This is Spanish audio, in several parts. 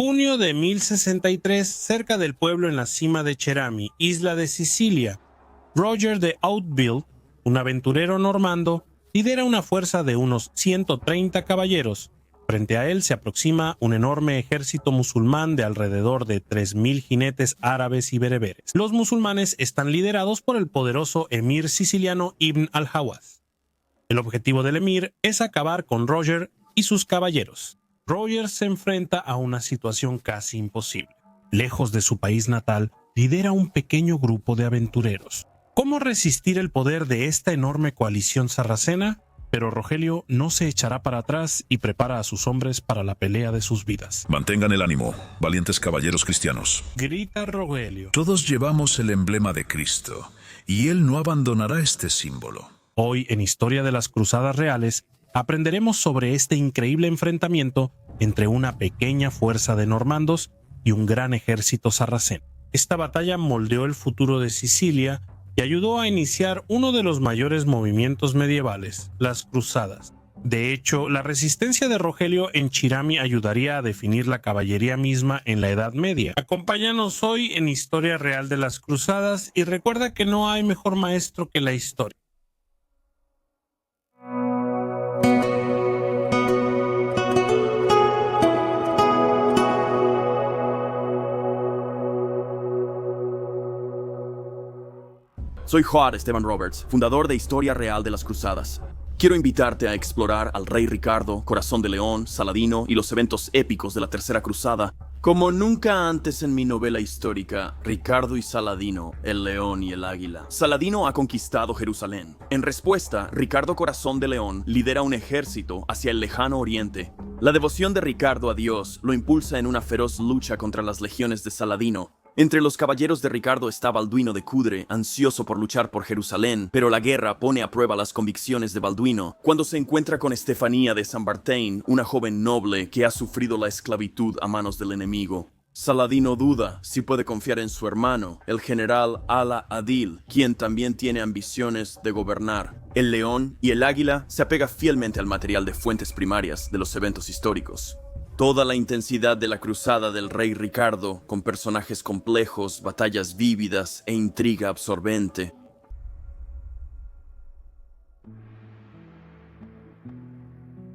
Junio de 1063, cerca del pueblo en la cima de Cerami, isla de Sicilia, Roger de Hauteville, un aventurero normando, lidera una fuerza de unos 130 caballeros. Frente a él se aproxima un enorme ejército musulmán de alrededor de 3.000 jinetes árabes y bereberes. Los musulmanes están liderados por el poderoso emir siciliano Ibn al-Hawaz. El objetivo del emir es acabar con Roger y sus caballeros. Roger se enfrenta a una situación casi imposible. Lejos de su país natal, lidera un pequeño grupo de aventureros. ¿Cómo resistir el poder de esta enorme coalición sarracena? Pero Rogelio no se echará para atrás y prepara a sus hombres para la pelea de sus vidas. Mantengan el ánimo, valientes caballeros cristianos. Grita Rogelio. Todos llevamos el emblema de Cristo, y Él no abandonará este símbolo. Hoy, en Historia de las Cruzadas Reales, aprenderemos sobre este increíble enfrentamiento entre una pequeña fuerza de normandos y un gran ejército sarraceno. Esta batalla moldeó el futuro de Sicilia y ayudó a iniciar uno de los mayores movimientos medievales, las cruzadas. De hecho, la resistencia de Rogelio en Cerami ayudaría a definir la caballería misma en la Edad Media. Acompáñanos hoy en Historia Real de las Cruzadas y recuerda que no hay mejor maestro que la historia. Soy Juan Esteban Roberts, fundador de Historia Real de las Cruzadas. Quiero invitarte a explorar al rey Ricardo, Corazón de León, Saladino y los eventos épicos de la Tercera Cruzada, como nunca antes en mi novela histórica, Ricardo y Saladino, el león y el águila. Saladino ha conquistado Jerusalén. En respuesta, Ricardo Corazón de León lidera un ejército hacia el lejano oriente. La devoción de Ricardo a Dios lo impulsa en una feroz lucha contra las legiones de Saladino. Entre los caballeros de Ricardo está Balduino de Cudre, ansioso por luchar por Jerusalén, pero la guerra pone a prueba las convicciones de Balduino cuando se encuentra con Estefanía de San Barthélemy, una joven noble que ha sufrido la esclavitud a manos del enemigo. Saladino duda si puede confiar en su hermano, el general Ala Adil, quien también tiene ambiciones de gobernar. El león y el águila se apega fielmente al material de fuentes primarias de los eventos históricos. Toda la intensidad de la cruzada del rey Ricardo, con personajes complejos, batallas vívidas e intriga absorbente.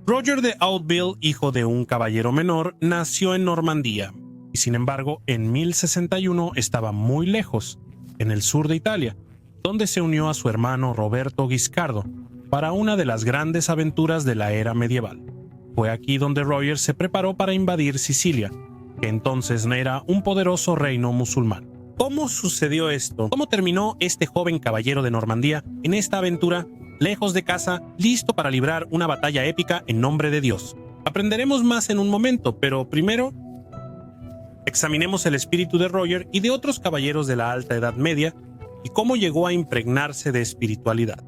Roger de Hauteville, hijo de un caballero menor, nació en Normandía y sin embargo en 1061 estaba muy lejos, en el sur de Italia, donde se unió a su hermano Roberto Guiscardo para una de las grandes aventuras de la era medieval. Fue aquí donde Roger se preparó para invadir Sicilia, que entonces era un poderoso reino musulmán. ¿Cómo sucedió esto? ¿Cómo terminó este joven caballero de Normandía en esta aventura, lejos de casa, listo para librar una batalla épica en nombre de Dios? Aprenderemos más en un momento, pero primero examinemos el espíritu de Roger y de otros caballeros de la Alta Edad Media y cómo llegó a impregnarse de espiritualidad.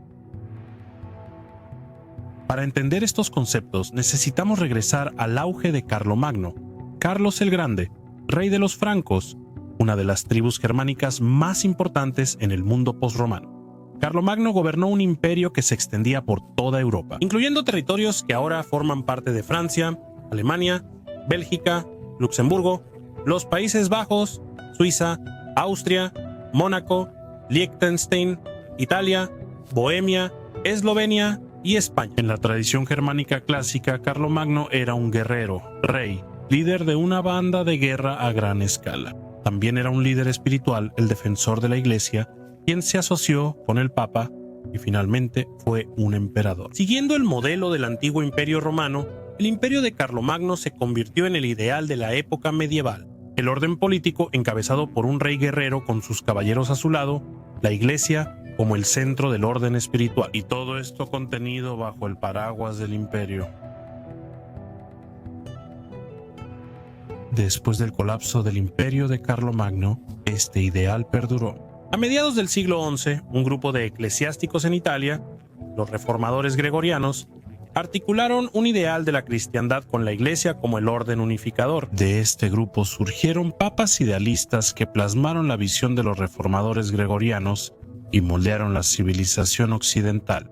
Para entender estos conceptos necesitamos regresar al auge de Carlomagno, Carlos el Grande, rey de los francos, una de las tribus germánicas más importantes en el mundo posromano. Carlomagno gobernó un imperio que se extendía por toda Europa, incluyendo territorios que ahora forman parte de Francia, Alemania, Bélgica, Luxemburgo, los Países Bajos, Suiza, Austria, Mónaco, Liechtenstein, Italia, Bohemia, Eslovenia y España. En la tradición germánica clásica, Carlomagno era un guerrero, rey, líder de una banda de guerra a gran escala. También era un líder espiritual, el defensor de la Iglesia, quien se asoció con el Papa y finalmente fue un emperador. Siguiendo el modelo del antiguo Imperio Romano, el imperio de Carlomagno se convirtió en el ideal de la época medieval. El orden político encabezado por un rey guerrero con sus caballeros a su lado, la Iglesia como el centro del orden espiritual, y todo esto contenido bajo el paraguas del imperio. Después del colapso del imperio de Carlomagno, este ideal perduró. A mediados del siglo XI, un grupo de eclesiásticos en Italia, los reformadores gregorianos, articularon un ideal de la cristiandad con la Iglesia como el orden unificador. De este grupo surgieron papas idealistas que plasmaron la visión de los reformadores gregorianos y moldearon la civilización occidental.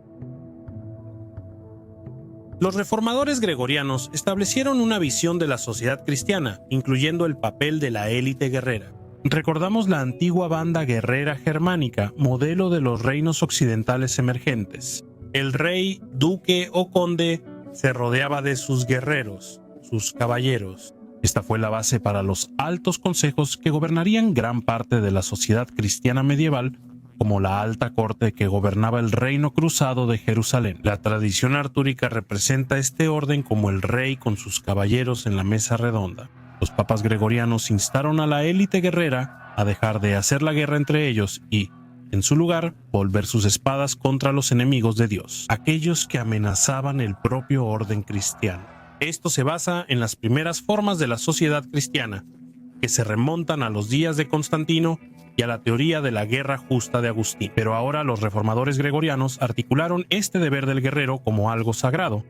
Los reformadores gregorianos establecieron una visión de la sociedad cristiana, incluyendo el papel de la élite guerrera. Recordamos la antigua banda guerrera germánica, modelo de los reinos occidentales emergentes. El rey, duque o conde se rodeaba de sus guerreros, sus caballeros. Esta fue la base para los altos consejos que gobernarían gran parte de la sociedad cristiana medieval, como la alta corte que gobernaba el reino cruzado de Jerusalén. La tradición artúrica representa este orden como el rey con sus caballeros en la mesa redonda. Los papas gregorianos instaron a la élite guerrera a dejar de hacer la guerra entre ellos y, en su lugar, volver sus espadas contra los enemigos de Dios, aquellos que amenazaban el propio orden cristiano. Esto se basa en las primeras formas de la sociedad cristiana, que se remontan a los días de Constantino y a la teoría de la guerra justa de Agustín. Pero ahora los reformadores gregorianos articularon este deber del guerrero como algo sagrado,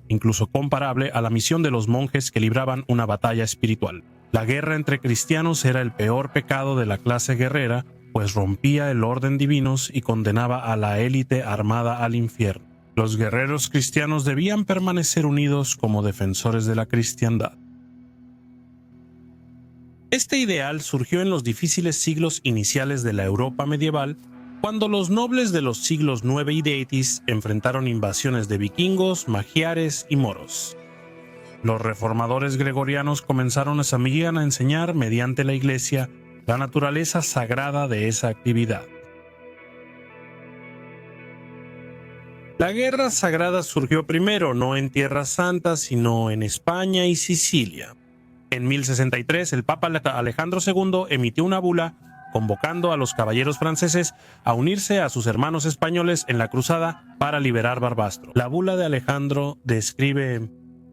incluso comparable a la misión de los monjes que libraban una batalla espiritual. La guerra entre cristianos era el peor pecado de la clase guerrera, pues rompía el orden divino y condenaba a la élite armada al infierno. Los guerreros cristianos debían permanecer unidos como defensores de la cristiandad. Este ideal surgió en los difíciles siglos iniciales de la Europa medieval, cuando los nobles de los siglos IX y X enfrentaron invasiones de vikingos, magiares y moros. Los reformadores gregorianos comenzaron a enseñar mediante la Iglesia la naturaleza sagrada de esa actividad. La guerra sagrada surgió primero no en Tierra Santa, sino en España y Sicilia. En 1063, el Papa Alejandro II emitió una bula convocando a los caballeros franceses a unirse a sus hermanos españoles en la cruzada para liberar Barbastro. La bula de Alejandro describe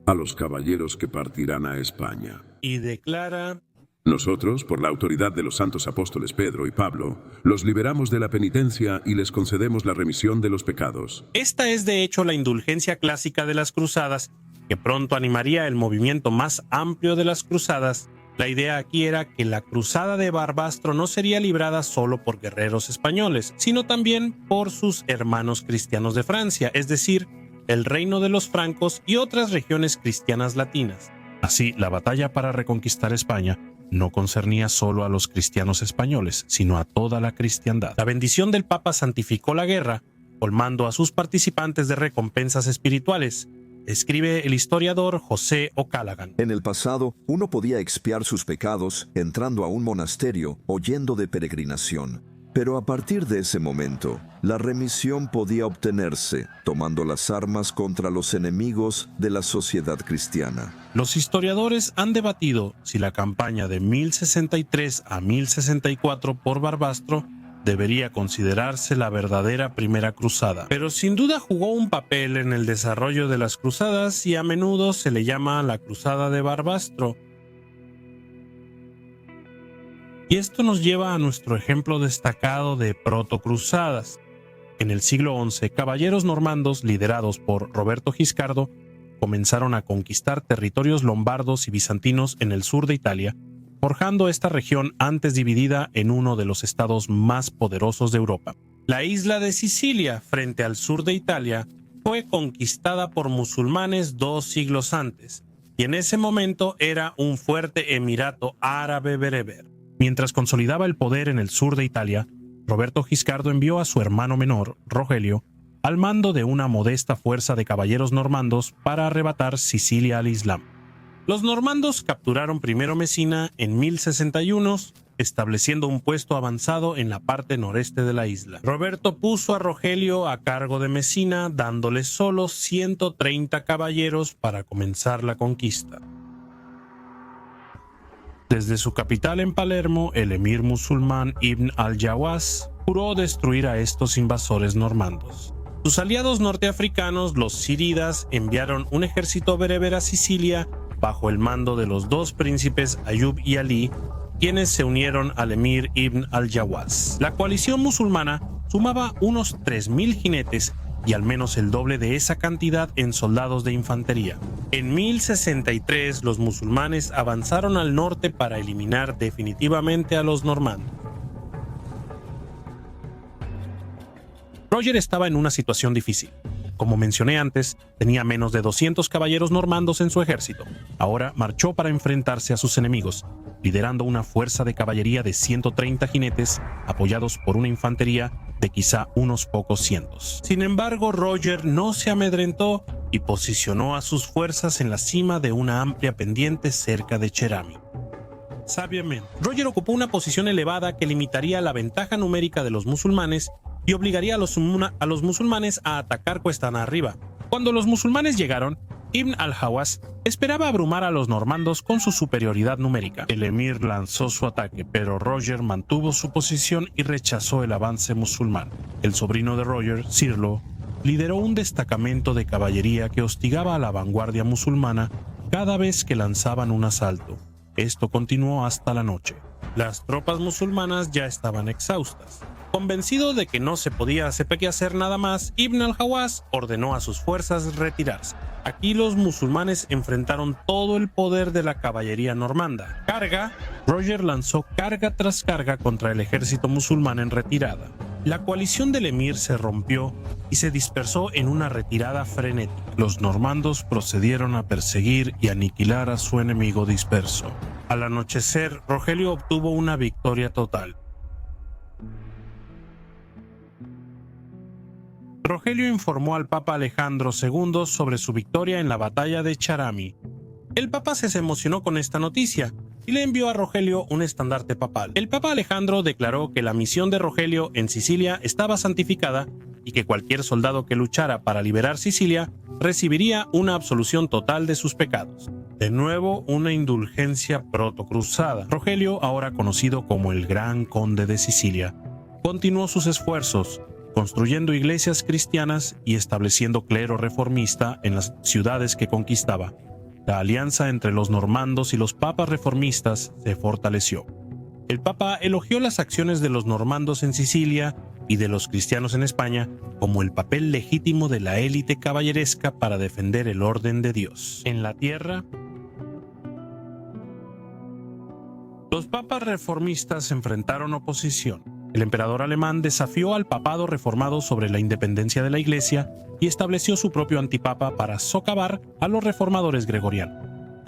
a los caballeros que partirán a España y declara: nosotros, por la autoridad de los santos apóstoles Pedro y Pablo, los liberamos de la penitencia y les concedemos la remisión de los pecados. Esta es de hecho la indulgencia clásica de las cruzadas, que pronto animaría el movimiento más amplio de las cruzadas. La idea aquí era que la cruzada de Barbastro no sería librada solo por guerreros españoles, sino también por sus hermanos cristianos de Francia, es decir, el reino de los francos y otras regiones cristianas latinas. Así, la batalla para reconquistar España no concernía solo a los cristianos españoles, sino a toda la cristiandad. La bendición del Papa santificó la guerra, colmando a sus participantes de recompensas espirituales, escribe el historiador José O'Callaghan. En el pasado, uno podía expiar sus pecados entrando a un monasterio o yendo de peregrinación. Pero a partir de ese momento, la remisión podía obtenerse tomando las armas contra los enemigos de la sociedad cristiana. Los historiadores han debatido si la campaña de 1063 a 1064 por Barbastro debería considerarse la verdadera primera cruzada, pero sin duda jugó un papel en el desarrollo de las cruzadas y a menudo se le llama la Cruzada de Barbastro. Y esto nos lleva a nuestro ejemplo destacado de protocruzadas. En el siglo XI, caballeros normandos liderados por Roberto Guiscardo comenzaron a conquistar territorios lombardos y bizantinos en el sur de Italia, forjando esta región antes dividida en uno de los estados más poderosos de Europa. La isla de Sicilia, frente al sur de Italia, fue conquistada por musulmanes 2 siglos antes, y en ese momento era un fuerte emirato árabe bereber. Mientras consolidaba el poder en el sur de Italia, Roberto Guiscardo envió a su hermano menor, Rogelio, al mando de una modesta fuerza de caballeros normandos para arrebatar Sicilia al Islam. Los normandos capturaron primero Mesina en 1061, estableciendo un puesto avanzado en la parte noreste de la isla. Roberto puso a Rogelio a cargo de Mesina, dándole solo 130 caballeros para comenzar la conquista. Desde su capital en Palermo, el emir musulmán Ibn al-Jawaz juró destruir a estos invasores normandos. Sus aliados norteafricanos, los zíridas, enviaron un ejército bereber a Sicilia bajo el mando de los 2 príncipes Ayub y Ali, quienes se unieron al emir Ibn al-Jawaz. La coalición musulmana sumaba unos 3.000 jinetes y al menos el doble de esa cantidad en soldados de infantería. En 1063, los musulmanes avanzaron al norte para eliminar definitivamente a los normandos. Roger estaba en una situación difícil. Como mencioné antes, tenía menos de 200 caballeros normandos en su ejército. Ahora marchó para enfrentarse a sus enemigos, liderando una fuerza de caballería de 130 jinetes, apoyados por una infantería de quizá unos pocos cientos. Sin embargo, Roger no se amedrentó y posicionó a sus fuerzas en la cima de una amplia pendiente cerca de Cherami. Sabiamente, Roger ocupó una posición elevada que limitaría la ventaja numérica de los musulmanes y obligaría a los musulmanes a atacar cuesta arriba. Cuando los musulmanes llegaron, Ibn al-Hawas esperaba abrumar a los normandos con su superioridad numérica. El emir lanzó su ataque, pero Roger mantuvo su posición y rechazó el avance musulmán. El sobrino de Roger, Sirlo, lideró un destacamento de caballería que hostigaba a la vanguardia musulmana cada vez que lanzaban un asalto. Esto continuó hasta la noche. Las tropas musulmanas ya estaban exhaustas. Convencido de que no se podía hacer nada más, Ibn al-Hawas ordenó a sus fuerzas retirarse. Aquí los musulmanes enfrentaron todo el poder de la caballería normanda. Roger lanzó carga tras carga contra el ejército musulmán en retirada. La coalición del emir se rompió y se dispersó en una retirada frenética. Los normandos procedieron a perseguir y aniquilar a su enemigo disperso. Al anochecer, Rogelio obtuvo una victoria total. Rogelio informó al Papa Alejandro II sobre su victoria en la batalla de Cherami. El Papa se emocionó con esta noticia y le envió a Rogelio un estandarte papal. El Papa Alejandro declaró que la misión de Rogelio en Sicilia estaba santificada y que cualquier soldado que luchara para liberar Sicilia recibiría una absolución total de sus pecados. De nuevo, una indulgencia protocruzada. Rogelio, ahora conocido como el Gran Conde de Sicilia, continuó sus esfuerzos, construyendo iglesias cristianas y estableciendo clero reformista en las ciudades que conquistaba. La alianza entre los normandos y los papas reformistas se fortaleció. El Papa elogió las acciones de los normandos en Sicilia y de los cristianos en España como el papel legítimo de la élite caballeresca para defender el orden de Dios. En la tierra, los papas reformistas enfrentaron oposición. El emperador alemán desafió al papado reformado sobre la independencia de la Iglesia y estableció su propio antipapa para socavar a los reformadores gregorianos.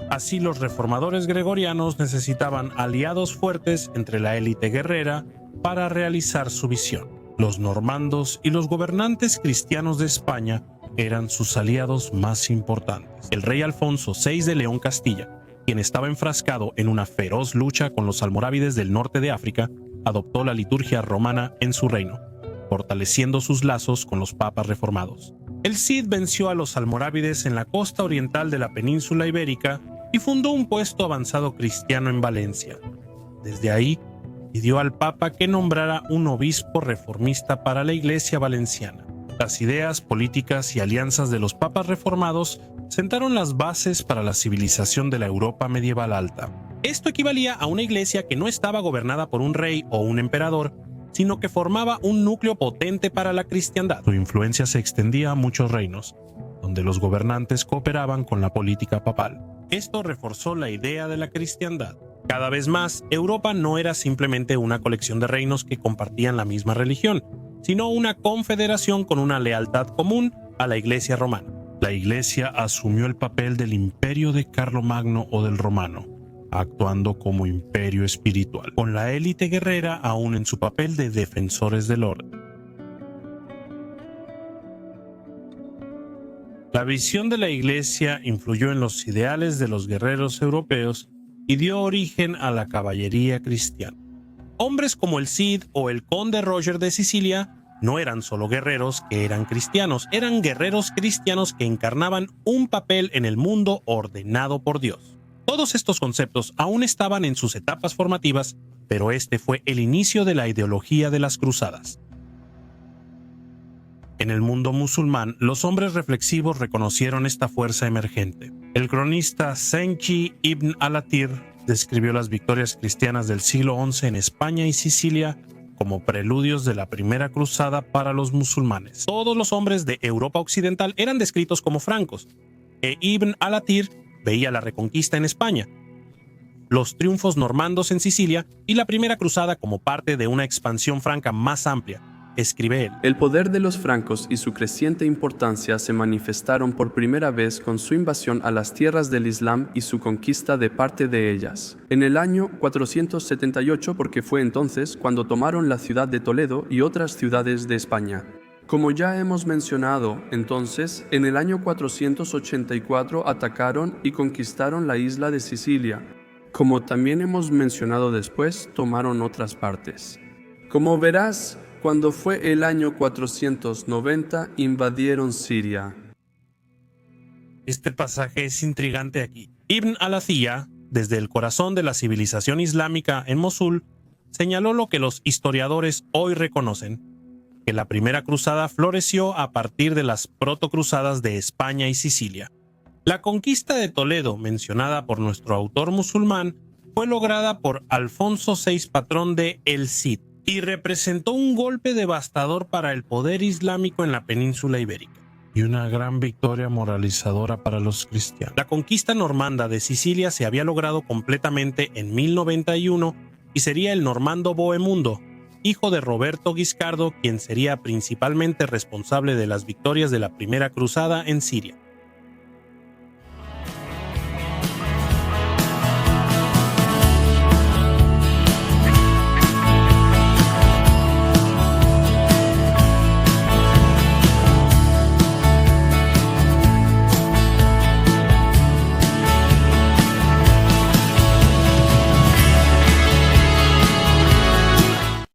Así, los reformadores gregorianos necesitaban aliados fuertes entre la élite guerrera para realizar su visión. Los normandos y los gobernantes cristianos de España eran sus aliados más importantes. El rey Alfonso VI de León Castilla, quien estaba enfrascado en una feroz lucha con los almorávides del norte de África, adoptó la liturgia romana en su reino, fortaleciendo sus lazos con los papas reformados. El Cid venció a los almorávides en la costa oriental de la península ibérica y fundó un puesto avanzado cristiano en Valencia. Desde ahí, pidió al Papa que nombrara un obispo reformista para la Iglesia valenciana. Las ideas, políticas y alianzas de los papas reformados sentaron las bases para la civilización de la Europa medieval alta. Esto equivalía a una iglesia que no estaba gobernada por un rey o un emperador, sino que formaba un núcleo potente para la cristiandad. Su influencia se extendía a muchos reinos, donde los gobernantes cooperaban con la política papal. Esto reforzó la idea de la cristiandad. Cada vez más, Europa no era simplemente una colección de reinos que compartían la misma religión, sino una confederación con una lealtad común a la Iglesia romana. La Iglesia asumió el papel del imperio de Carlomagno o del romano, actuando como imperio espiritual, con la élite guerrera aún en su papel de defensores del orden. La visión de la Iglesia influyó en los ideales de los guerreros europeos y dio origen a la caballería cristiana. Hombres como el Cid o el conde Roger de Sicilia no eran solo guerreros que eran cristianos, eran guerreros cristianos que encarnaban un papel en el mundo ordenado por Dios. Todos estos conceptos aún estaban en sus etapas formativas, pero este fue el inicio de la ideología de las cruzadas. En el mundo musulmán, los hombres reflexivos reconocieron esta fuerza emergente. El cronista Zenki ibn al-Athir describió las victorias cristianas del siglo XI en España y Sicilia como preludios de la primera cruzada para los musulmanes. Todos los hombres de Europa occidental eran descritos como francos, e Ibn al-Athir veía la reconquista en España, los triunfos normandos en Sicilia y la primera cruzada como parte de una expansión franca más amplia, escribe él. El poder de los francos y su creciente importancia se manifestaron por primera vez con su invasión a las tierras del Islam y su conquista de parte de ellas. En el año 478, porque fue entonces cuando tomaron la ciudad de Toledo y otras ciudades de España. Como ya hemos mencionado, entonces, en el año 484 atacaron y conquistaron la isla de Sicilia. Como también hemos mencionado después, tomaron otras partes. Como verás, cuando fue el año 490, invadieron Siria. Este pasaje es intrigante aquí. Ibn al-Athiyah, desde el corazón de la civilización islámica en Mosul, señaló lo que los historiadores hoy reconocen, que la primera cruzada floreció a partir de las protocruzadas de España y Sicilia. La conquista de Toledo, mencionada por nuestro autor musulmán, fue lograda por Alfonso VI, patrón de El Cid, y representó un golpe devastador para el poder islámico en la península ibérica, y una gran victoria moralizadora para los cristianos. La conquista normanda de Sicilia se había logrado completamente en 1091 y sería el normando Bohemundo, hijo de Roberto Guiscardo, quien sería principalmente responsable de las victorias de la primera cruzada en Siria.